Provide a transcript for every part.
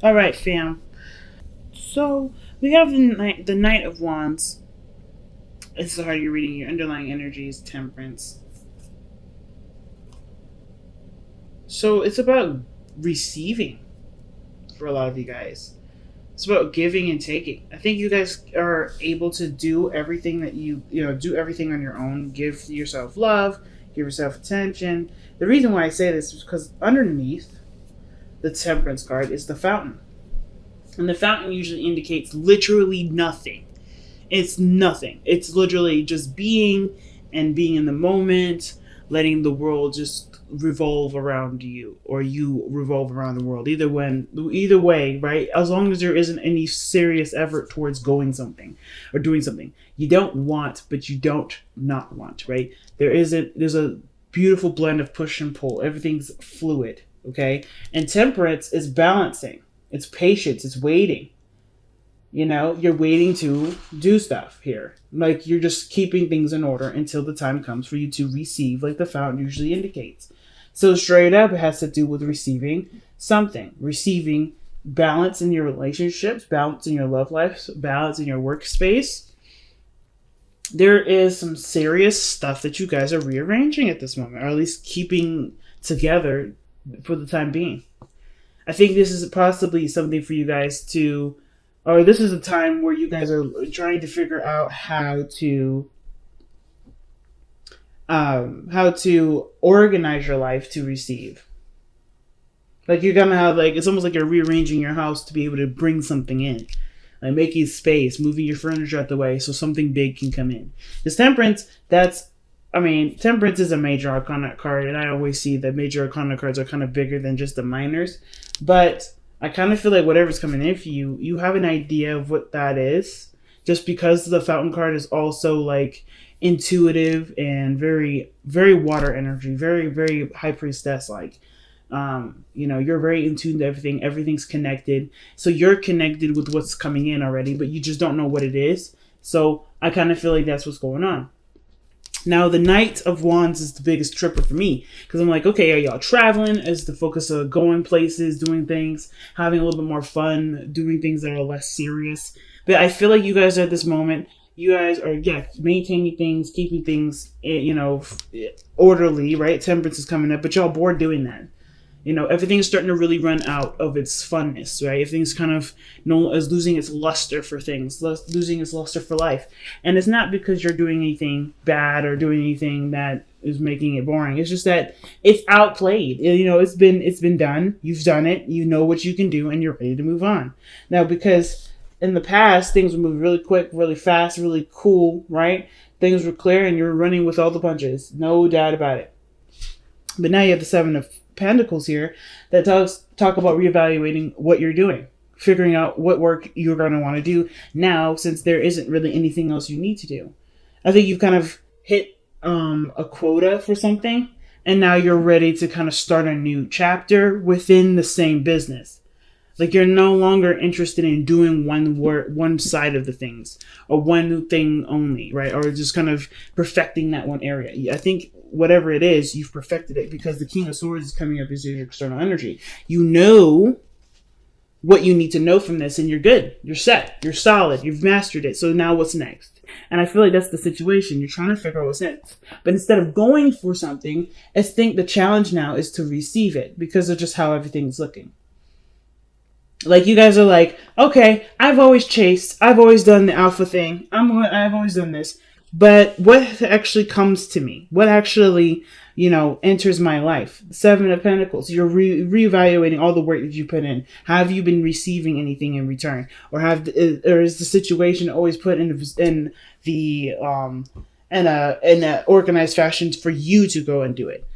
All right, fam. So we have the Knight of Wands. This is how you're reading your underlying energies, Temperance. So it's about receiving for a lot of you guys. It's about giving and taking. I think you guys are able to do everything that do everything on your own. Give yourself love, give yourself attention. The reason why I say this is because underneath the Temperance card is the Fountain. And the fountain usually indicates literally nothing. It's nothing. It's literally just being and being in the moment, letting the world just revolve around you, or you revolve around the world. Either way, right? As long as there isn't any serious effort towards going something or doing something. You don't want, but you don't not want, right? There's a beautiful blend of push and pull. Everything's fluid, okay? And temperance is balancing. It's patience. It's waiting. You're waiting to do stuff here. Like you're just keeping things in order until the time comes for you to receive, like the fountain usually indicates. So straight up, it has to do with receiving something. Receiving balance in your relationships, balance in your love life, balance in your workspace. There is some serious stuff that you guys are rearranging at this moment, or at least keeping together for the time being. I think this is possibly something for you guys to, or this is a time where you guys are trying to figure out how to organize your life to receive. Like you're gonna have it's almost like you're rearranging your house to be able to bring something in, like making space, moving your furniture out the way so something big can come in. This Temperance, Temperance is a major arcana card, and I always see that major arcana cards are kind of bigger than just the minors. But I kind of feel like whatever's coming in for you, you have an idea of what that is. Just because the Fountain card is also like intuitive and very, very water energy, very, very high priestess like. You're very in tune to everything. Everything's connected. So you're connected with what's coming in already, but you just don't know what it is. So I kind of feel like that's what's going on. Now, the Knight of Wands is the biggest tripper for me because I'm like, okay, are y'all traveling? Is the focus of going places, doing things, having a little bit more fun, doing things that are less serious? But I feel like you guys are at this moment, you guys are, maintaining things, keeping things, orderly, right? Temperance is coming up, but y'all bored doing that. Everything's starting to really run out of its funness, right? Everything's kind of is losing its luster for things, losing its luster for life. And it's not because you're doing anything bad or doing anything that is making it boring. It's just that it's outplayed. It's been done. You've done it. You know what you can do, and you're ready to move on. Now, because in the past, things were moving really quick, really fast, really cool, right? Things were clear, and you're running with all the punches. No doubt about it. But now you have the Seven of Pentacles here that talk about reevaluating what you're doing, figuring out what work you're going to want to do now, since there isn't really anything else you need to do. I think you've kind of hit a quota for something, and now you're ready to kind of start a new chapter within the same business. Like you're no longer interested in doing one side of the things, or one thing only, right? Or just kind of perfecting that one area. I think whatever it is, you've perfected it because the King of Swords is coming up as your external energy. You know what you need to know from this, and you're good. You're set. You're solid. You've mastered it. So now what's next? And I feel like that's the situation. You're trying to figure out what's next. But instead of going for something, I think the challenge now is to receive it because of just how everything's looking. Like you guys are like, okay, I've always chased. I've always done the alpha thing. I've always done this. But what actually comes to me? What actually, enters my life? Seven of Pentacles. You're reevaluating all the work that you put in. Have you been receiving anything in return, or is the situation always put in a organized fashion for you to go and do it?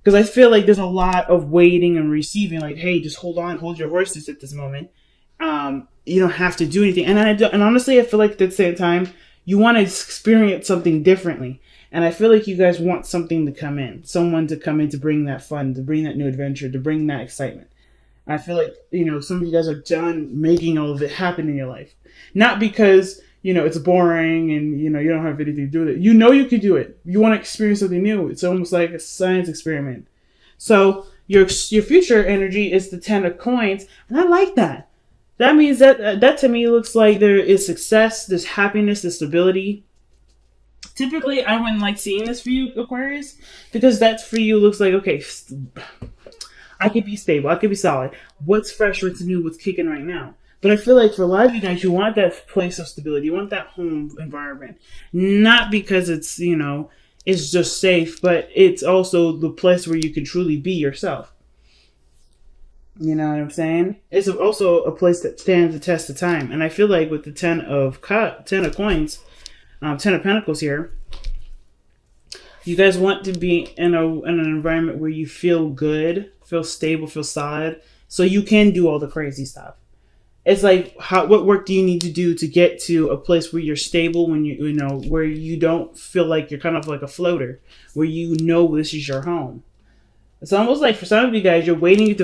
Because I feel like there's a lot of waiting and receiving. Like, hey, just hold on, hold your horses at this moment. You don't have to do anything. And honestly, I feel like at the same time, you want to experience something differently. And I feel like you guys want something to come in. Someone to come in to bring that fun, to bring that new adventure, to bring that excitement. I feel like, some of you guys are done making all of it happen in your life. Not because, it's boring and, you don't have anything to do with it. You can do it. You want to experience something new. It's almost like a science experiment. So, your future energy is the 10 of coins, and I like that. That means that to me looks like there is success, there's happiness, there's stability. Typically, I wouldn't like seeing this for you, Aquarius, because that for you looks like, okay, I could be stable, I could be solid. What's fresh, what's new, what's kicking right now? But I feel like for a lot of you guys, you want that place of stability, you want that home environment. Not because it's, it's just safe, but it's also the place where you can truly be yourself. You know what I'm saying? It's also a place that stands the test of time. And I feel like with the 10 of coins, 10 of Pentacles here, you guys want to be in an environment where you feel good, feel stable, feel solid, so you can do all the crazy stuff. It's like, what work do you need to do to get to a place where you're stable, when where you don't feel like you're kind of like a floater, where this is your home. It's almost like for some of you guys, you're waiting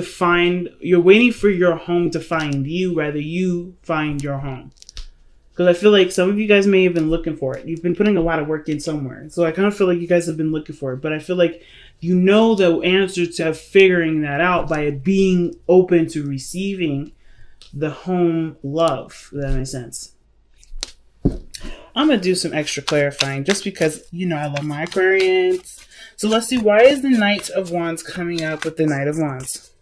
for your home to find you, rather you find your home. Because I feel like some of you guys may have been looking for it. You've been putting a lot of work in somewhere. So I kind of feel like you guys have been looking for it. But I feel like the answer to figuring that out by being open to receiving the home love. If that makes sense. I'm going to do some extra clarifying just because, I love my Aquarians. So let's see, why is the Knight of Wands coming up with the Knight of Wands?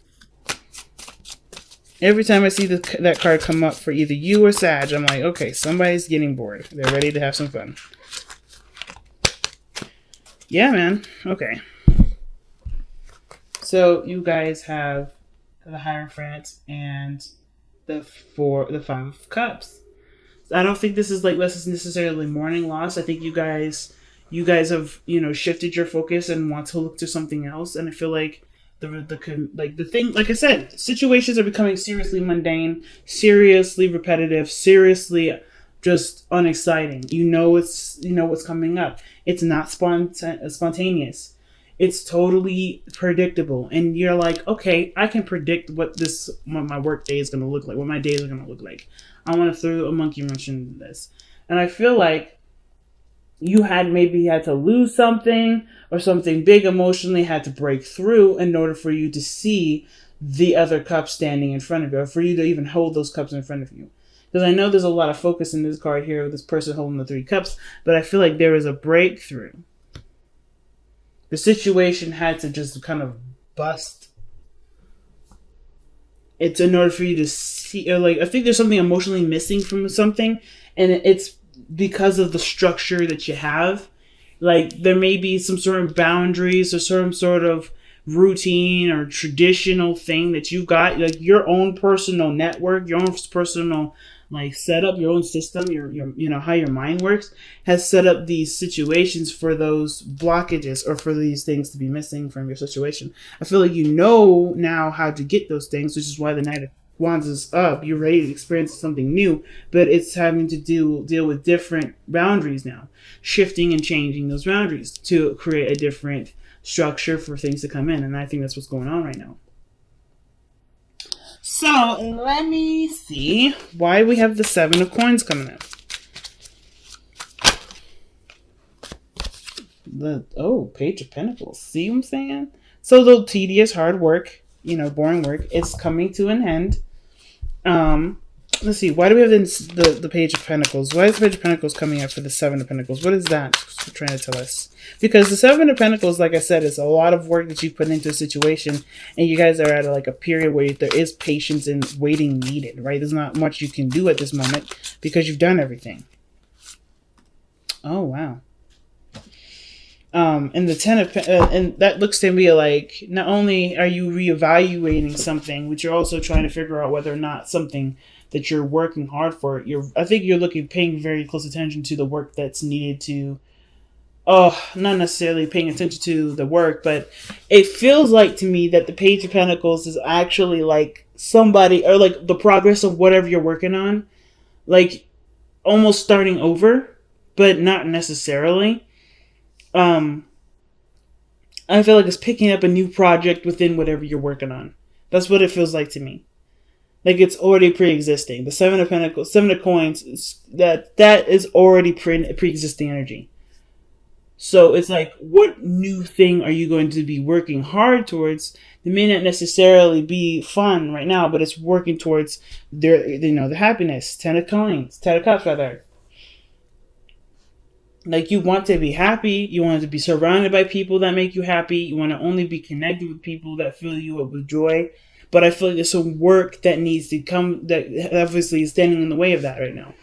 Every time I see that card come up for either you or Sag, I'm like, okay, somebody's getting bored. They're ready to have some fun. Yeah, man. Okay. So you guys have the Hierophant and the 5 of Cups. I don't think this is necessarily mourning loss. I think you guys have shifted your focus and want to look to something else. And I feel like the thing, like I said, situations are becoming seriously mundane, seriously repetitive, seriously just unexciting. What's coming up. It's not spontaneous. It's totally predictable, and you're like, okay, I can predict what my work day is going to look like, what my days are going to look like. I want to throw a monkey wrench into this, and I feel like you had to lose something or something big emotionally had to break through in order for you to see the other cup standing in front of you, or for you to even hold those cups in front of you. Because I know there's a lot of focus in this card here with this person holding the 3 cups, but I feel like there is a breakthrough. The situation had to just kind of bust. It's in order for you to see, or I think there's something emotionally missing from something, and it's because of the structure that you have. There may be some sort of boundaries or some sort of routine or traditional thing that you've got, your own personal network, your own personal setup, your own system, your how your mind works has set up these situations for those blockages or for these things to be missing from your situation. I feel like now how to get those things, which is why the Knight of Wands is up. You're ready to experience something new, but it's having to deal with different boundaries now, shifting and changing those boundaries to create a different structure for things to come in, and I think that's what's going on right now. So let me see why we have the 7 of Coins coming up. Page of Pentacles. See what I'm saying? So the tedious, hard work, boring work, is coming to an end. Let's see. Why do we have the Page of Pentacles? Why is the Page of Pentacles coming up for the 7 of Pentacles? What is that trying to tell us? Because the 7 of Pentacles, like I said, is a lot of work that you put into a situation, and you guys are at a period where there is patience and waiting needed, right? There's not much you can do at this moment because you've done everything. Oh, wow. And the 10 of and that looks to me like not only are you reevaluating something, but you're also trying to figure out whether or not something that you're working hard for. I think you're paying very close attention to the work that's needed to. Not necessarily paying attention to the work, but it feels like to me that the Page of Pentacles is actually somebody, or the progress of whatever you're working on, almost starting over, but not necessarily. I feel like it's picking up a new project within whatever you're working on. That's what it feels like to me. It's already pre-existing. The 7 of Pentacles, 7 of Coins, that is already pre-existing energy. So it's like, what new thing are you going to be working hard towards? It may not necessarily be fun right now, but it's working towards the happiness. Ten of coins, 10 of cups rather. Like, you want to be happy, you want to be surrounded by people that make you happy, you want to only be connected with people that fill you up with joy. But I feel like there's some work that needs to come, that obviously is standing in the way of that right now.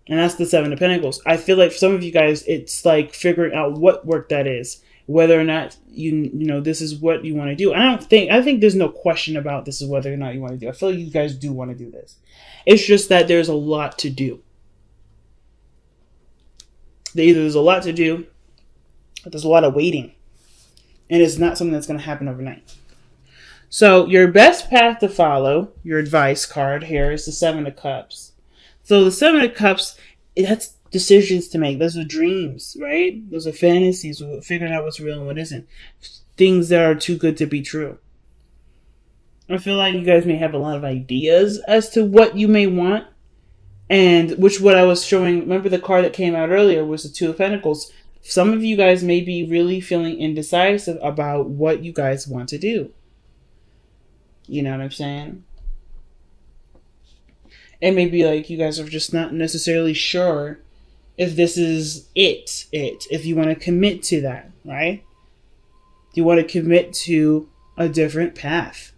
And that's the Seven of Pentacles. I feel like for some of you guys, it's like figuring out what work that is, whether or not this is what you want to do. I think there's no question about this is whether or not you want to do. I feel like you guys do want to do this. It's just that there's a lot to do. There's a lot to do, but there's a lot of waiting. And it's not something that's going to happen overnight. So your best path to follow, your advice card here, is the Seven of Cups. So the Seven of Cups, that's decisions to make. Those are dreams, right? Those are fantasies, figuring out what's real and what isn't. Things that are too good to be true. I feel like you guys may have a lot of ideas as to what you may want. And what I was showing, remember the card that came out earlier was the Two of Pentacles. Some of you guys may be really feeling indecisive about what you guys want to do. You know what I'm saying? It may be like you guys are just not necessarily sure if this is if you want to commit to that, right? Do you want to commit to a different path?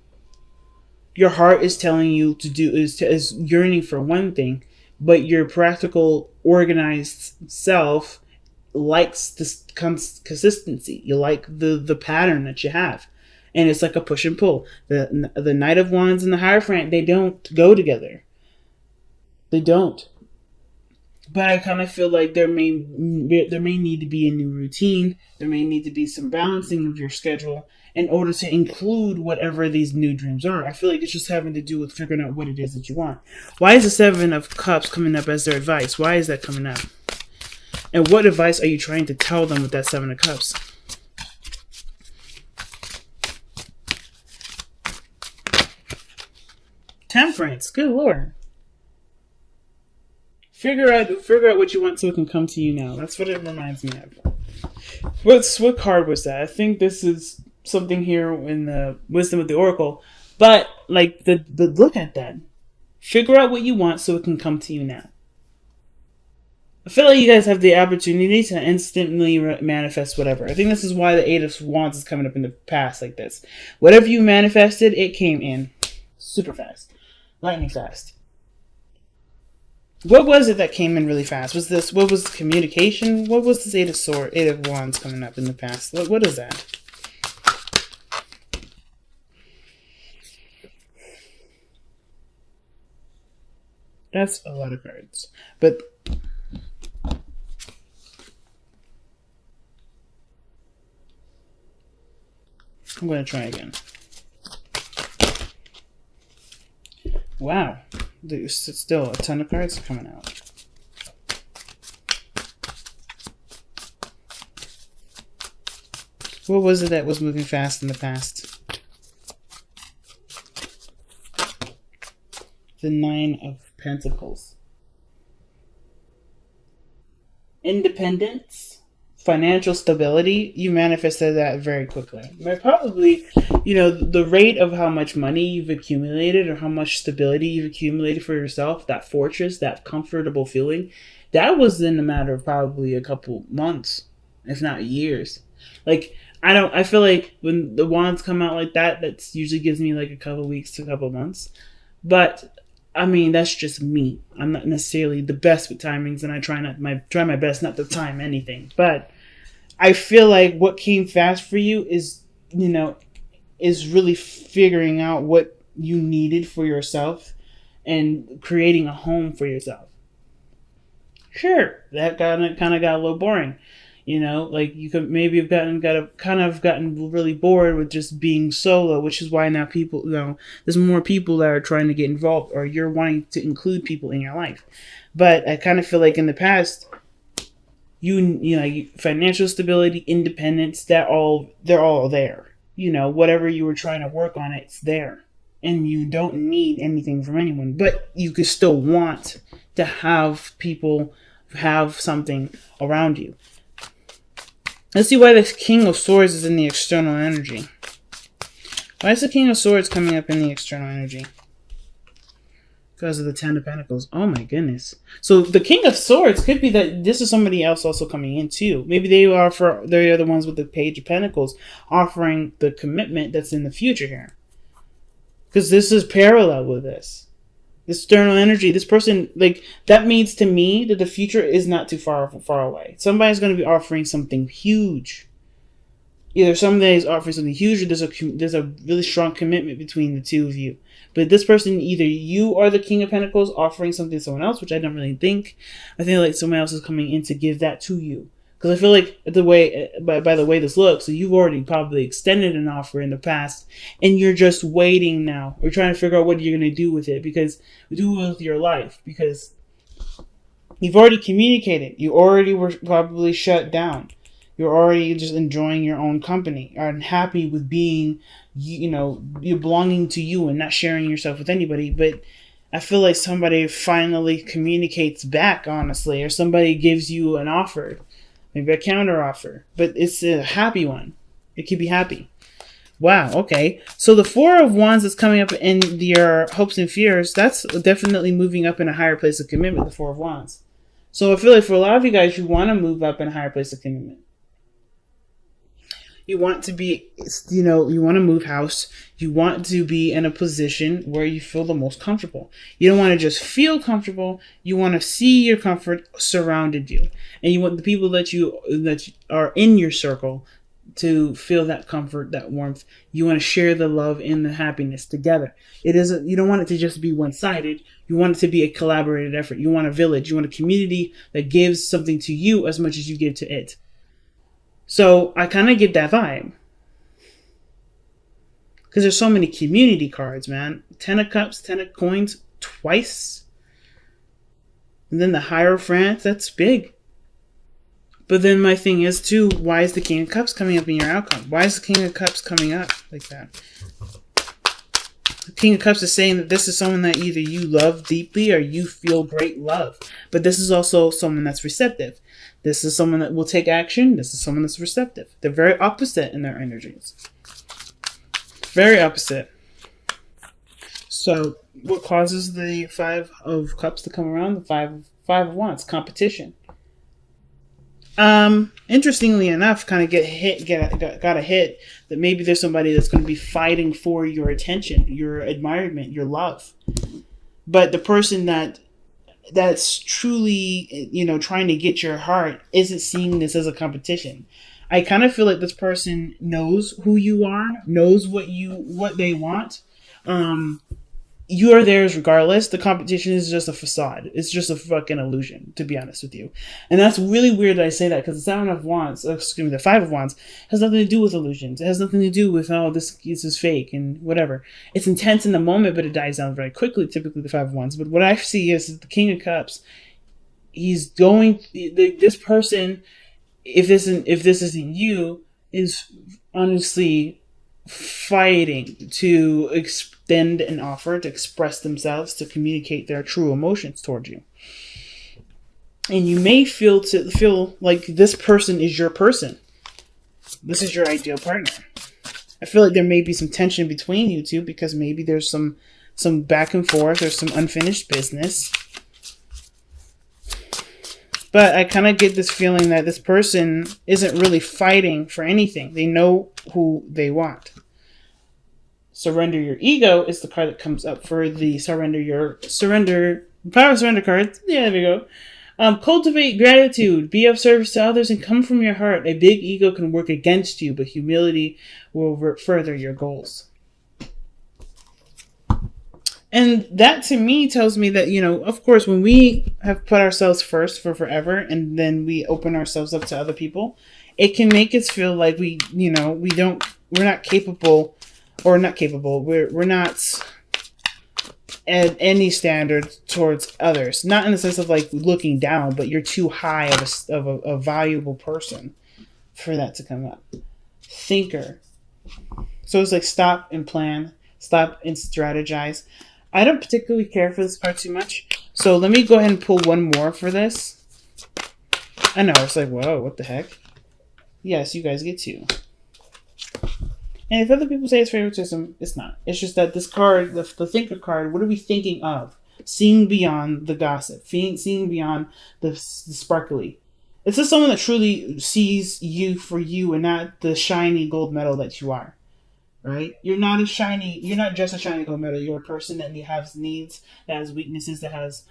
Your heart is telling you to do, is yearning for one thing, but your practical, organized self likes this consistency. You like the pattern that you have. And it's like a push and pull. The Knight of Wands and the Hierophant, they don't go together. They don't. But I kind of feel like there may need to be a new routine. There may need to be some balancing of your schedule in order to include whatever these new dreams are. I feel like it's just having to do with figuring out what it is that you want. Why is the Seven of Cups coming up as their advice? Why is that coming up? And what advice are you trying to tell them with that Seven of Cups? Temperance. Good Lord. Figure out what you want so it can come to you now. That's what it reminds me of. What card was that? I think this is something here in the Wisdom of the Oracle. But like the look at that. Figure out what you want so it can come to you now. I feel like you guys have the opportunity to instantly manifest whatever. I think this is why the Eight of Wands is coming up in the past like this. Whatever you manifested, it came in super fast. Lightning fast. What was it that came in really fast? What was communication? What was this Eight of Wands coming up in the past? What is that? That's a lot of cards. But I'm going to try again. Wow. There's still a ton of cards coming out. What was it that was moving fast in the past? The Nine of Pentacles. Independence. Financial stability, you manifested that very quickly. But probably, the rate of how much money you've accumulated or how much stability you've accumulated for yourself, that fortress, that comfortable feeling, that was in a matter of probably a couple months, if not years. Like, I feel like when the wands come out like that, that usually gives me like a couple weeks to a couple months. But I mean, that's just me. I'm not necessarily the best with timings, and I try my best not to time anything. But I feel like what came fast for you is really figuring out what you needed for yourself and creating a home for yourself. Sure, that kind of got a little boring. Like you could maybe have gotten really bored with just being solo, which is why now people, there's more people that are trying to get involved, or you're wanting to include people in your life. But I kind of feel like in the past, financial stability, independence, they're all there. Whatever you were trying to work on, it's there. And you don't need anything from anyone, but you could still want to have people have something around you. Let's see why the King of Swords is in the external energy. Why is the King of Swords coming up in the external energy? Because of the Ten of Pentacles. Oh my goodness. So the King of Swords could be that this is somebody else also coming in too. Maybe they're the ones with the Page of Pentacles offering the commitment that's in the future here. Because this is parallel with this. This external energy, this person, like, that means to me that the future is not too far away. Somebody's going to be offering something huge. Either somebody is offering something huge, or there's a really strong commitment between the two of you. But this person, either you are the King of Pentacles offering something to someone else, which I don't really think. I think like someone else is coming in to give that to you. Because I feel like by the way this looks, so you've already probably extended an offer in the past, and you're just waiting now. We're trying to figure out what you're going to do with it, because do with your life, because you've already communicated. You already were probably shut down. You're already just enjoying your own company, and happy with being, you're belonging to you and not sharing yourself with anybody. But I feel like somebody finally communicates back, honestly, or somebody gives you an offer. Maybe a counter offer, but it's a happy one. It could be happy. Wow, okay. So the Four of Wands is coming up in your hopes and fears. That's definitely moving up in a higher place of commitment, the Four of Wands. So I feel like for a lot of you guys, you want to move up in a higher place of commitment. You want to be, you want to move house. You want to be in a position where you feel the most comfortable. You don't want to just feel comfortable. You want to see your comfort surrounded you. And you want the people that are in your circle to feel that comfort, that warmth. You want to share the love and the happiness together. You don't want it to just be one-sided. You want it to be a collaborated effort. You want a village. You want a community that gives something to you as much as you give to it. So I kind of get that vibe. Because there's so many community cards, man. 10 of Cups, 10 of Coins, twice. And then the Hierophant, that's big. But then my thing is, too, why is the King of Cups coming up in your outcome? Why is the King of Cups coming up like that? The King of Cups is saying that this is someone that either you love deeply or you feel great love. But this is also someone that's receptive. This is someone that will take action. This is someone that's receptive. They're very opposite in their energies. Very opposite. So what causes the Five of Cups to come around? The Five of Wands. Competition. Interestingly enough, kind of got a hit that maybe there's somebody that's going to be fighting for your attention, your admirement, your love. But the person that's truly, trying to get your heart isn't seeing this as a competition. I kind of feel like this person knows who you are, knows what they want. You are theirs regardless. The competition is just a facade. It's just a fucking illusion, to be honest with you. And that's really weird that I say that, because the Seven of Wands, the Five of Wands, has nothing to do with illusions. It has nothing to do with, this is fake and whatever. It's intense in the moment, but it dies down very quickly, typically the Five of Wands. But what I see is the King of Cups. This person, if this isn't you, is honestly fighting to extend an offer, to express themselves, to communicate their true emotions towards you. And you may feel like this person is your person. This is your ideal partner. I feel like there may be some tension between you two, because maybe there's some back and forth, there's some unfinished business. But I kind of get this feeling that this person isn't really fighting for anything. They know who they want. Surrender Your Ego is the card that comes up for the Power of Surrender card. Yeah, there we go. Cultivate gratitude. Be of service to others and come from your heart. A big ego can work against you, but humility will further your goals. And that to me tells me that, of course, when we have put ourselves first for forever and then we open ourselves up to other people, it can make us feel like we're not capable, or not capable. We're not at any standard towards others. Not in the sense of like looking down, but you're too high of a valuable person for that to come up. Thinker. So it's like stop and plan, stop and strategize. I don't particularly care for this card too much. So let me go ahead and pull one more for this. I know, it's like, whoa, what the heck? Yes, you guys get 2. And if other people say it's favoritism, it's not. It's just that this card, the thinker card, what are we thinking of? Seeing beyond the gossip, seeing beyond the sparkly. It's just someone that truly sees you for you and not the shiny gold medal that you are. Right? You're not just a shiny gold medal. You're a person that has needs, that has weaknesses, that has,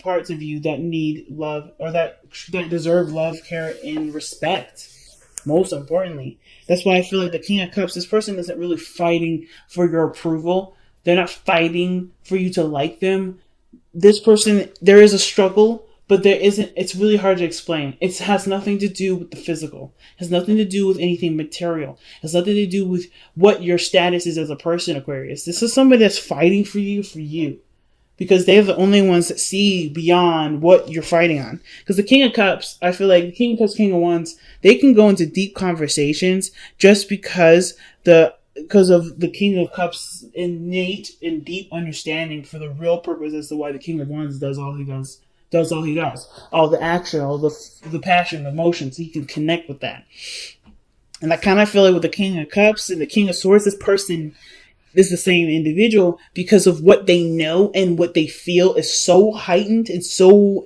parts of you that need love or that deserve love, care, and respect. Most importantly. That's why I feel like the King of Cups, this person isn't really fighting for your approval. They're not fighting for you to like them. This person, there is a struggle, but there isn't. It's really hard to explain. It has nothing to do with the physical. It has nothing to do with anything material. It has nothing to do with what your status is as a person, Aquarius. This is somebody that's fighting for you. Because they're the only ones that see beyond what you're fighting on. Because the King of Cups, I feel like the King of Cups, King of Wands, they can go into deep conversations just because of the King of Cups' innate and deep understanding for the real purpose as to why the King of Wands does all he does. All the action, all the passion, the emotions. He can connect with that. And I kind of feel like with the King of Cups and the King of Swords, this person is the same individual because of what they know and what they feel is so heightened and so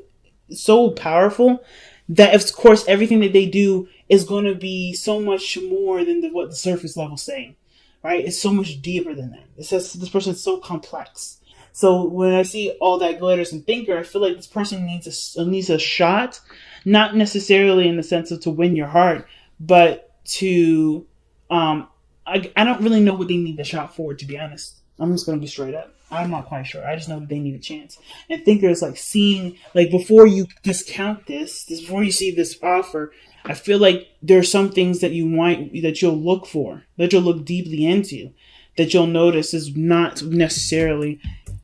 powerful that, of course, everything that they do is going to be so much more than what the surface level is saying, right? It's so much deeper than that. It says this person is so complex. So when I see all that glitters and thinker, I feel like this person needs a shot, not necessarily in the sense of to win your heart, but to I don't really know what they need the shot for, to be honest. I'm just going to be straight up. I'm not quite sure. I just know that they need a chance. And Thinker is like seeing, like before you discount before you see this offer, I feel like there are some things that you'll look for, that you'll look deeply into, that you'll notice is not necessarily